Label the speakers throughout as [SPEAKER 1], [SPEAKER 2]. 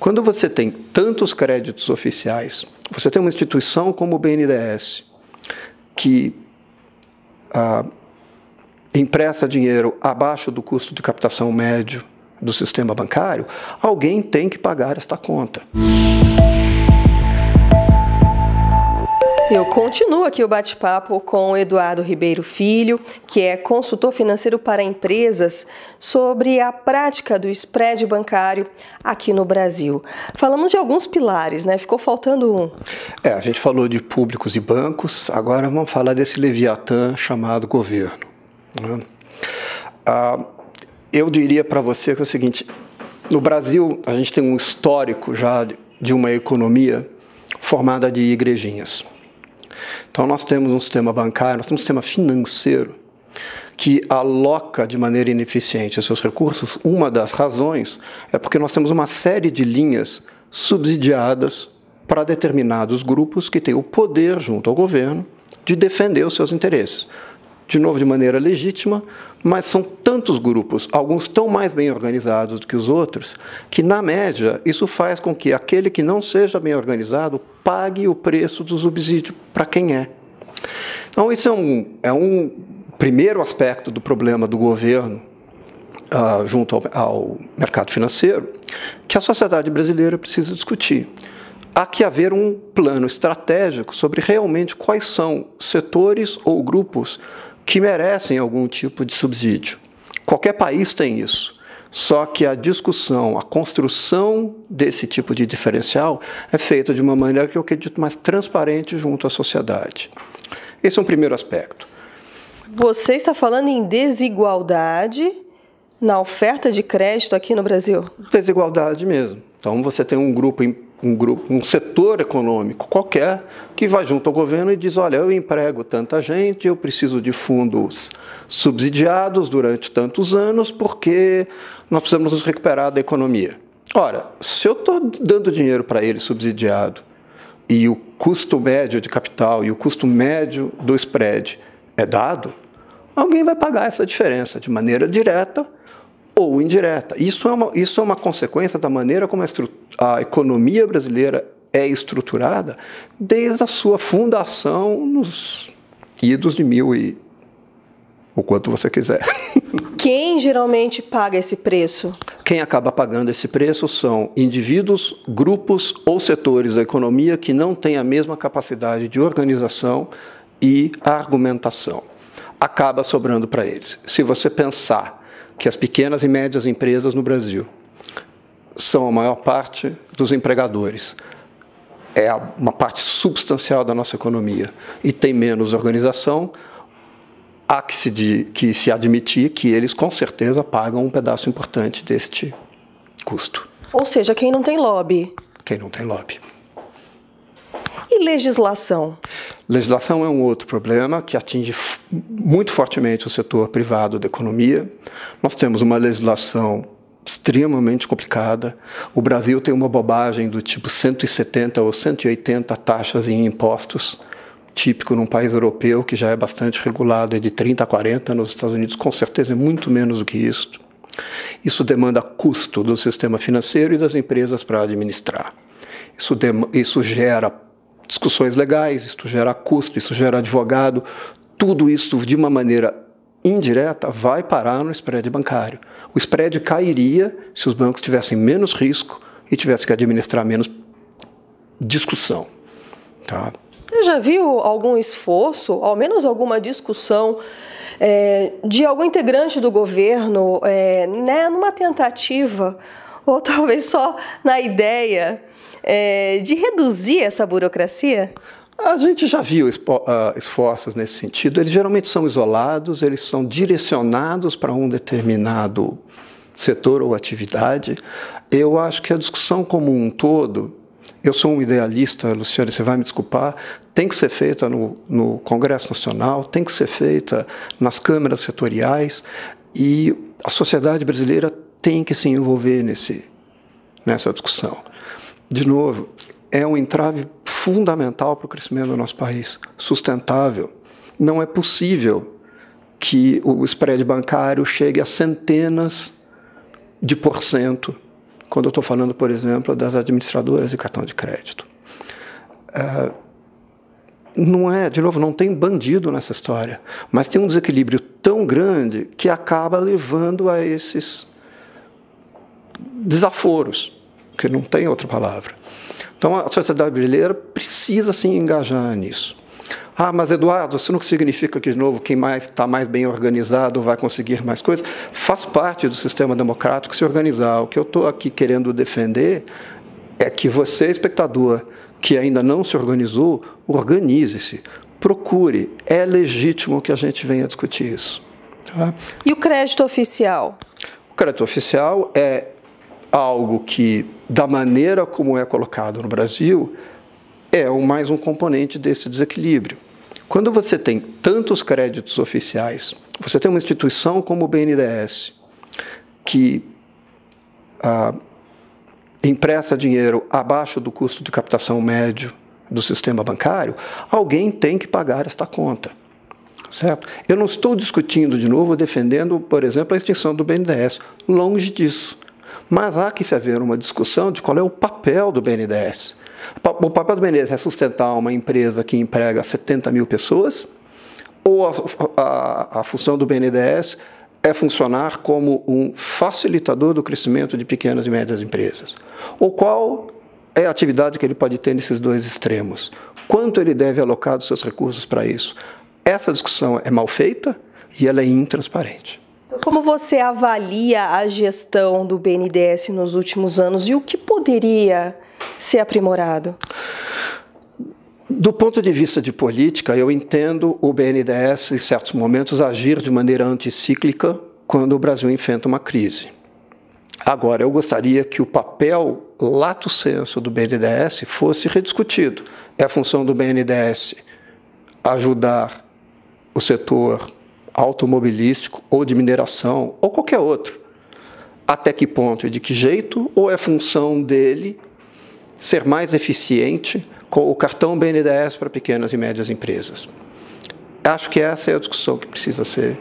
[SPEAKER 1] Quando você tem tantos créditos oficiais, você tem uma instituição como o BNDES, que empresta dinheiro abaixo do custo de captação médio do sistema bancário, alguém tem que pagar esta conta.
[SPEAKER 2] Eu continuo aqui o bate-papo com o Eduardo Ribeiro Filho, que é consultor financeiro para empresas, sobre a prática do spread bancário aqui no Brasil. Falamos de alguns pilares, né? Ficou faltando um.
[SPEAKER 1] A gente falou de públicos e bancos, agora vamos falar desse leviatã chamado governo, né? Eu diria para você que é o seguinte: no Brasil a gente tem um histórico já de uma economia formada de igrejinhas. Então, nós temos um sistema bancário, nós temos um sistema financeiro que aloca de maneira ineficiente os seus recursos. Uma das razões é porque nós temos uma série de linhas subsidiadas para determinados grupos que têm o poder, junto ao governo, de defender os seus interesses. De novo, de maneira legítima, mas são tantos grupos, alguns tão mais bem organizados do que os outros, que, na média, isso faz com que aquele que não seja bem organizado pague o preço do subsídio para quem é. Então, isso é um primeiro aspecto do problema do governo junto ao mercado financeiro, que a sociedade brasileira precisa discutir. Há que haver um plano estratégico sobre realmente quais são setores ou grupos que merecem algum tipo de subsídio. Qualquer país tem isso. Só que a discussão, a construção desse tipo de diferencial é feita de uma maneira que eu acredito mais transparente junto à sociedade. Esse é um primeiro aspecto.
[SPEAKER 2] Você está falando em desigualdade na oferta de crédito aqui no Brasil?
[SPEAKER 1] Desigualdade mesmo. Então, você tem um setor econômico qualquer que vai junto ao governo e diz: olha, eu emprego tanta gente, eu preciso de fundos subsidiados durante tantos anos porque nós precisamos nos recuperar da economia. Ora, se eu estou dando dinheiro para ele subsidiado e o custo médio de capital e o custo médio do spread é dado, alguém vai pagar essa diferença de maneira direta ou indireta. Isso é uma consequência da maneira como a economia brasileira é estruturada desde a sua fundação nos idos de 1000 e o quanto você quiser.
[SPEAKER 2] Quem geralmente paga esse preço?
[SPEAKER 1] Quem acaba pagando esse preço são indivíduos, grupos ou setores da economia que não têm a mesma capacidade de organização e argumentação. Acaba sobrando para eles. Se você pensar que as pequenas e médias empresas no Brasil são a maior parte dos empregadores, é uma parte substancial da nossa economia e tem menos organização, há que se admitir que eles com certeza pagam um pedaço importante deste custo.
[SPEAKER 2] Ou seja, quem não tem lobby.
[SPEAKER 1] Quem não tem lobby.
[SPEAKER 2] E legislação?
[SPEAKER 1] Legislação é um outro problema que atinge muito fortemente o setor privado da economia. Nós temos uma legislação extremamente complicada. O Brasil tem uma bobagem do tipo 170 ou 180 taxas em impostos, típico num país europeu que já é bastante regulado, é de 30 a 40, nos Estados Unidos com certeza é muito menos do que isso. Isso demanda custo do sistema financeiro e das empresas para administrar. Isso gera discussões legais, isso gera custo, isso gera advogado, tudo isso de uma maneira indireta vai parar no spread bancário. O spread cairia se os bancos tivessem menos risco e tivessem que administrar menos discussão. Tá?
[SPEAKER 2] Você já viu algum esforço, ao menos alguma discussão, de algum integrante do governo, numa tentativa, ou talvez só na ideia, de reduzir essa burocracia?
[SPEAKER 1] A gente já viu esforços nesse sentido. Eles geralmente são isolados, eles são direcionados para um determinado setor ou atividade. Eu acho que a discussão como um todo, eu sou um idealista, Luciano, você vai me desculpar, tem que ser feita no Congresso Nacional, tem que ser feita nas câmaras setoriais e a sociedade brasileira tem que se envolver nessa discussão. De novo, é um entrave fundamental para o crescimento do nosso país, sustentável. Não é possível que o spread bancário chegue a centenas de %, quando eu estou falando, por exemplo, das administradoras de cartão de crédito. De novo, não tem bandido nessa história, mas tem um desequilíbrio tão grande que acaba levando a esses desaforos, que não tem outra palavra. Então, a sociedade brasileira precisa, sim, engajar nisso. Mas, Eduardo, isso não significa que, de novo, quem está mais bem organizado vai conseguir mais coisas. Faz parte do sistema democrático se organizar. O que eu estou aqui querendo defender é que você, espectador, que ainda não se organizou, organize-se, procure. É legítimo que a gente venha discutir isso. Tá?
[SPEAKER 2] E o crédito oficial?
[SPEAKER 1] O crédito oficial é algo que, da maneira como é colocado no Brasil, é mais um componente desse desequilíbrio. Quando você tem tantos créditos oficiais, você tem uma instituição como o BNDES, que empresta dinheiro abaixo do custo de captação médio do sistema bancário, alguém tem que pagar esta conta. Certo? Eu não estou discutindo, de novo, defendendo, por exemplo, a extinção do BNDES. Longe disso. Mas há que se haver uma discussão de qual é o papel do BNDES. O papel do BNDES é sustentar uma empresa que emprega 70 mil pessoas, ou a função do BNDES é funcionar como um facilitador do crescimento de pequenas e médias empresas? Ou qual é a atividade que ele pode ter nesses dois extremos? Quanto ele deve alocar dos seus recursos para isso? Essa discussão é mal feita e ela é intransparente.
[SPEAKER 2] Como você avalia a gestão do BNDES nos últimos anos e o que poderia ser aprimorado?
[SPEAKER 1] Do ponto de vista de política, eu entendo o BNDES, em certos momentos, agir de maneira anticíclica quando o Brasil enfrenta uma crise. Agora, eu gostaria que o papel lato sensu do BNDES fosse rediscutido. É a função do BNDES ajudar o setor automobilístico ou de mineração ou qualquer outro. Até que ponto e de que jeito? Ou é função dele ser mais eficiente com o cartão BNDES para pequenas e médias empresas? Acho que essa é a discussão que precisa ser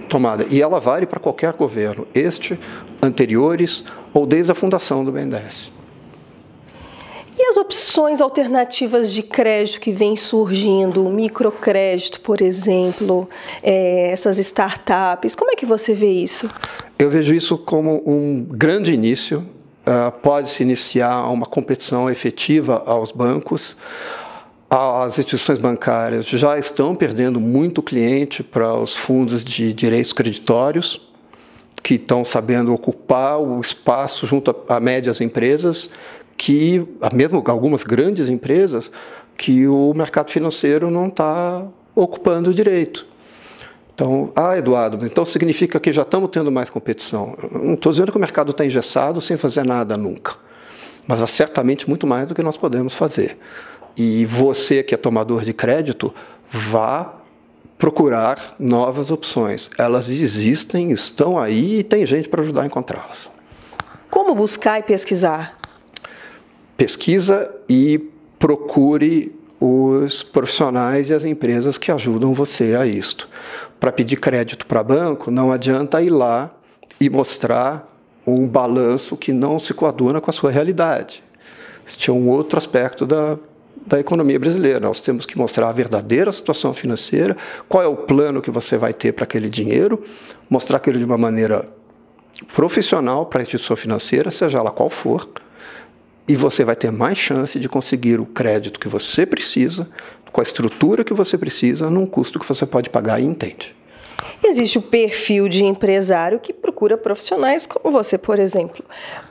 [SPEAKER 1] tomada. E ela vale para qualquer governo, anteriores ou desde a fundação do BNDES.
[SPEAKER 2] E as opções alternativas de crédito que vêm surgindo, o microcrédito, por exemplo, essas startups, como é que você vê isso?
[SPEAKER 1] Eu vejo isso como um grande início. Pode-se iniciar uma competição efetiva aos bancos. As instituições bancárias já estão perdendo muito cliente para os fundos de direitos creditórios, que estão sabendo ocupar o espaço junto a médias empresas, que, mesmo algumas grandes empresas, que o mercado financeiro não está ocupando direito. Então, Eduardo, então significa que já estamos tendo mais competição. Não estou dizendo que o mercado está engessado sem fazer nada nunca, mas há certamente muito mais do que nós podemos fazer. E você, que é tomador de crédito, vá procurar novas opções. Elas existem, estão aí e tem gente para ajudar a encontrá-las.
[SPEAKER 2] Como buscar e pesquisar?
[SPEAKER 1] Pesquisa e procure os profissionais e as empresas que ajudam você a isto. Para pedir crédito para banco, não adianta ir lá e mostrar um balanço que não se coaduna com a sua realidade. Este é um outro aspecto da economia brasileira. Nós temos que mostrar a verdadeira situação financeira, qual é o plano que você vai ter para aquele dinheiro, mostrar aquilo de uma maneira profissional para a instituição financeira, seja ela qual for, e você vai ter mais chance de conseguir o crédito que você precisa, com a estrutura que você precisa, num custo que você pode pagar e entende.
[SPEAKER 2] Existe o perfil de empresário que procura profissionais como você, por exemplo.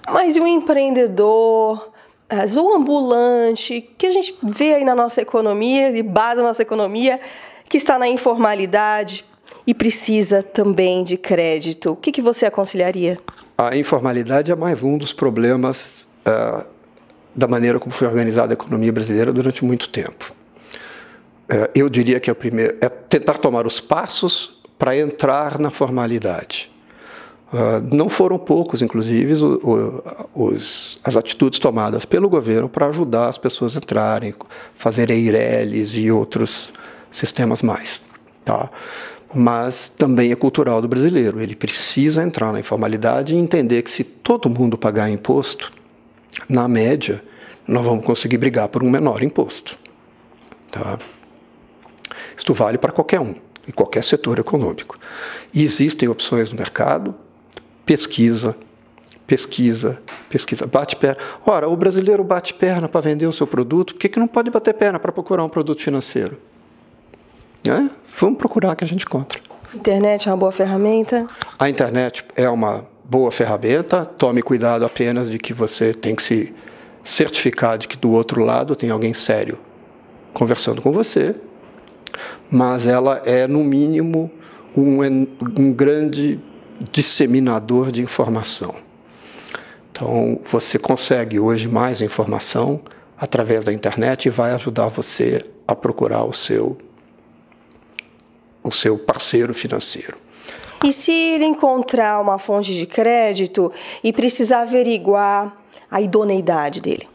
[SPEAKER 2] Mas e o empreendedor, o ambulante, que a gente vê aí na nossa economia, de base da nossa economia, que está na informalidade e precisa também de crédito? O que você aconselharia?
[SPEAKER 1] A informalidade é mais um dos problemas da maneira como foi organizada a economia brasileira durante muito tempo. Eu diria que o primeiro é tentar tomar os passos para entrar na formalidade. Não foram poucos, inclusive, as atitudes tomadas pelo governo para ajudar as pessoas a entrarem, fazer EIRELIs e outros sistemas mais. Tá? mas também é cultural do brasileiro. Ele precisa entrar na informalidade e entender que se todo mundo pagar imposto, na média, nós vamos conseguir brigar por um menor imposto. Tá? Isto vale para qualquer um, em qualquer setor econômico. E existem opções no mercado, pesquisa, bate perna. Ora, o brasileiro bate perna para vender o seu produto, por que não pode bater perna para procurar um produto financeiro? Vamos procurar que a gente encontra.
[SPEAKER 2] Internet é uma boa ferramenta?
[SPEAKER 1] A internet é uma boa ferramenta, tome cuidado apenas de que você tem que se certificar de que do outro lado tem alguém sério conversando com você, mas ela é, no mínimo, um grande disseminador de informação. Então, você consegue hoje mais informação através da internet e vai ajudar você a procurar o seu parceiro financeiro.
[SPEAKER 2] E se ele encontrar uma fonte de crédito e precisar averiguar a idoneidade dele?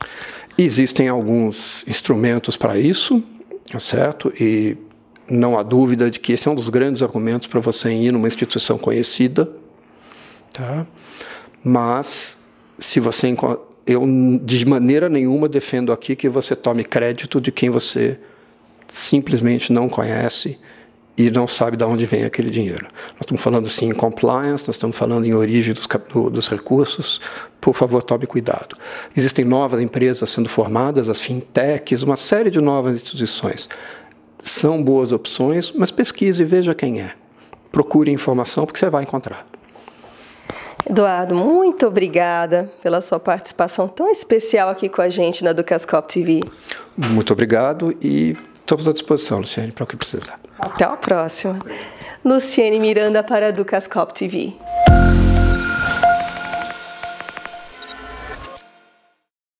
[SPEAKER 1] Existem alguns instrumentos para isso, certo? E não há dúvida de que esse é um dos grandes argumentos para você ir numa instituição conhecida, tá? Mas se você eu de maneira nenhuma defendo aqui que você tome crédito de quem você simplesmente não conhece e não sabe de onde vem aquele dinheiro. Nós estamos falando sim em compliance, nós estamos falando em origem dos recursos. Por favor, tome cuidado. Existem novas empresas sendo formadas, as fintechs, uma série de novas instituições. São boas opções, mas pesquise e veja quem é. Procure informação, porque você vai encontrar.
[SPEAKER 2] Eduardo, muito obrigada pela sua participação tão especial aqui com a gente na Ducascope TV.
[SPEAKER 1] Muito obrigado e estamos à disposição, Luciane, para o que precisar.
[SPEAKER 2] Até a próxima. Luciane Miranda para a Ducascope TV.